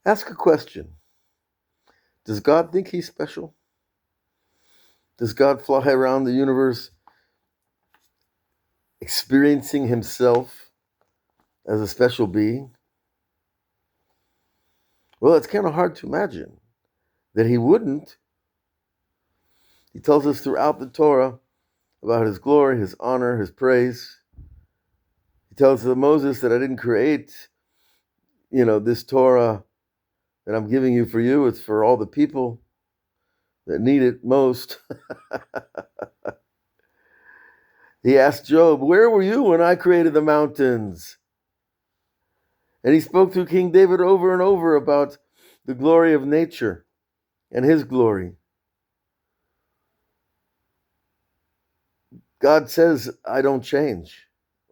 Ask a question. Does God think he's special? Does God fly around the universe experiencing himself as a special being? Well, it's kind of hard to imagine that he wouldn't. He tells us throughout the Torah about his glory, his honor, his praise. He tells Moses that I didn't create, this Torah that I'm giving you for you. It's for all the people that need it most. He asked Job, where were you when I created the mountains? And he spoke through King David over and over about the glory of nature and his glory. God says, I don't change.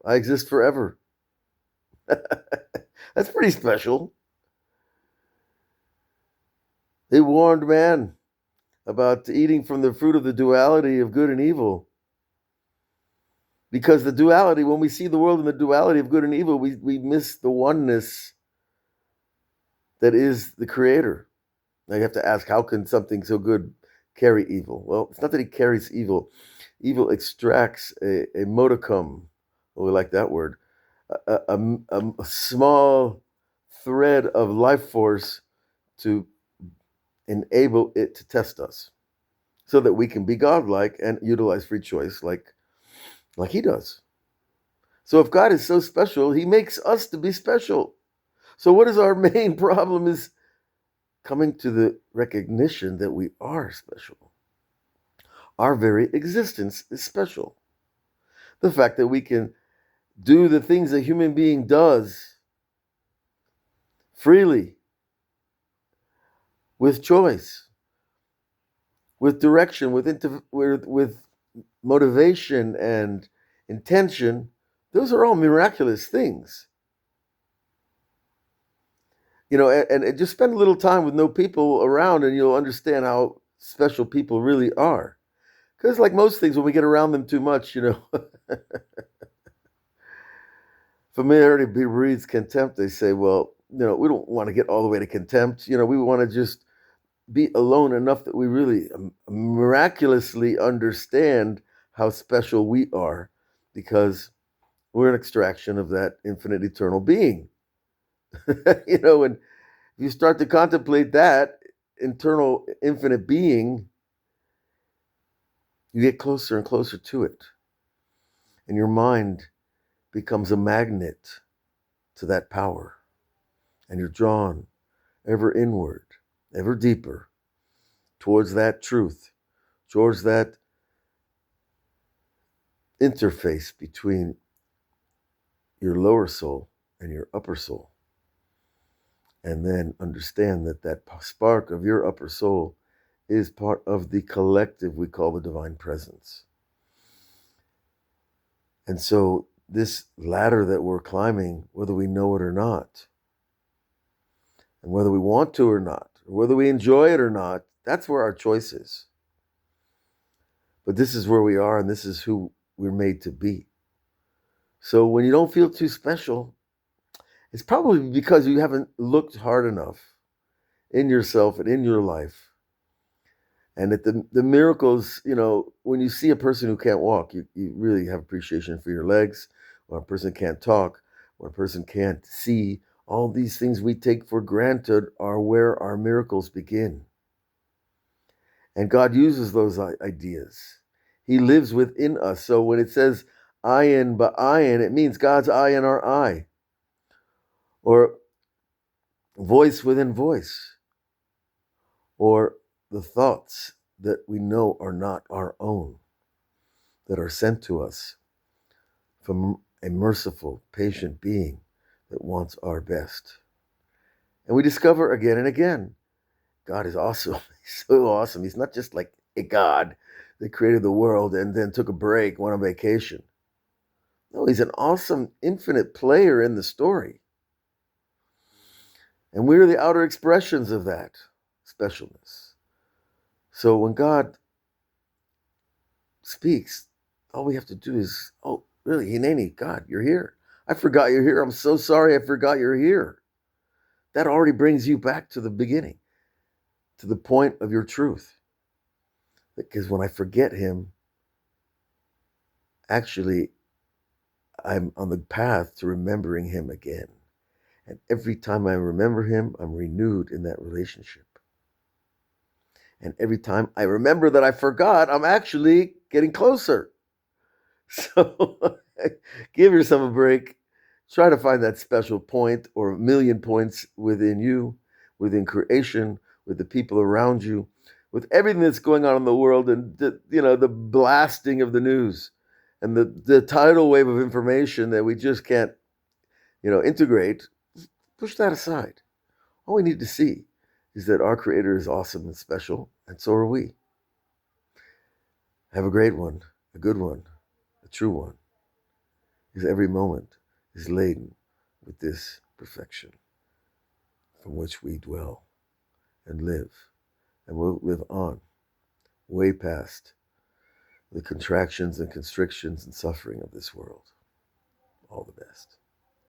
I exist forever. That's pretty special. He warned man about eating from the fruit of the duality of good and evil. Because the duality, when we see the world in the duality of good and evil, we miss the oneness that is the creator. Now you have to ask, how can something so good carry evil? Well, it's not that he carries evil. Evil extracts a modicum, we like that word, a small thread of life force to enable it to test us so that we can be godlike and utilize free choice like he does. So if God is so special, he makes us to be special. So what is our main problem is coming to the recognition that we are special. Our very existence is special. The fact that we can do the things a human being does freely, with choice, with direction, with motivation and intention, those are all miraculous things. And just spend a little time with no people around and you'll understand how special people really are. Because like most things, when we get around them too much, familiarity breeds contempt. They say, well, we don't want to get all the way to contempt. We want to just be alone enough that we really miraculously understand how special we are, because we're an extraction of that infinite eternal being. And if you start to contemplate that internal infinite being, you get closer and closer to it. And your mind becomes a magnet to that power. And you're drawn ever inward, ever deeper towards that truth, towards that interface between your lower soul and your upper soul. And then understand that spark of your upper soul is part of the collective we call the divine presence. And so this ladder that we're climbing, whether we know it or not, and whether we want to or not, or whether we enjoy it or not, that's where our choice is. But this is where we are, and this is who we're made to be. So when you don't feel too special, it's probably because you haven't looked hard enough in yourself and in your life. And that the miracles, when you see a person who can't walk, you really have appreciation for your legs. When a person can't talk, when a person can't see, all these things we take for granted are where our miracles begin. And God uses those ideas. He lives within us. So when it says ayin ba'ayin, it means God's eye in our eye. Or voice within voice. Or the thoughts that we know are not our own, that are sent to us from a merciful, patient being that wants our best. And we discover again and again, God is awesome. He's so awesome. He's not just like a God that created the world and then took a break, went on vacation. No, he's an awesome, infinite player in the story. And we're the outer expressions of that specialness. So when God speaks, all we have to do is, oh, really, Hineni, God, you're here. I forgot you're here. I'm so sorry I forgot you're here. that already brings you back to the beginning, to the point of your truth. Because when I forget him, actually, I'm on the path to remembering him again. And every time I remember him, I'm renewed in that relationship. And every time I remember that I forgot, I'm actually getting closer. So give yourself a break. Try to find that special point or a million points within you, within creation, with the people around you, with everything that's going on in the world, and the blasting of the news and the tidal wave of information that we just can't integrate. Push that aside. All we need to see is that our Creator is awesome and special, and so are we. Have a great one, a good one, a true one, because every moment is laden with this perfection from which we dwell and live, and will live on, way past the contractions and constrictions and suffering of this world. All the best.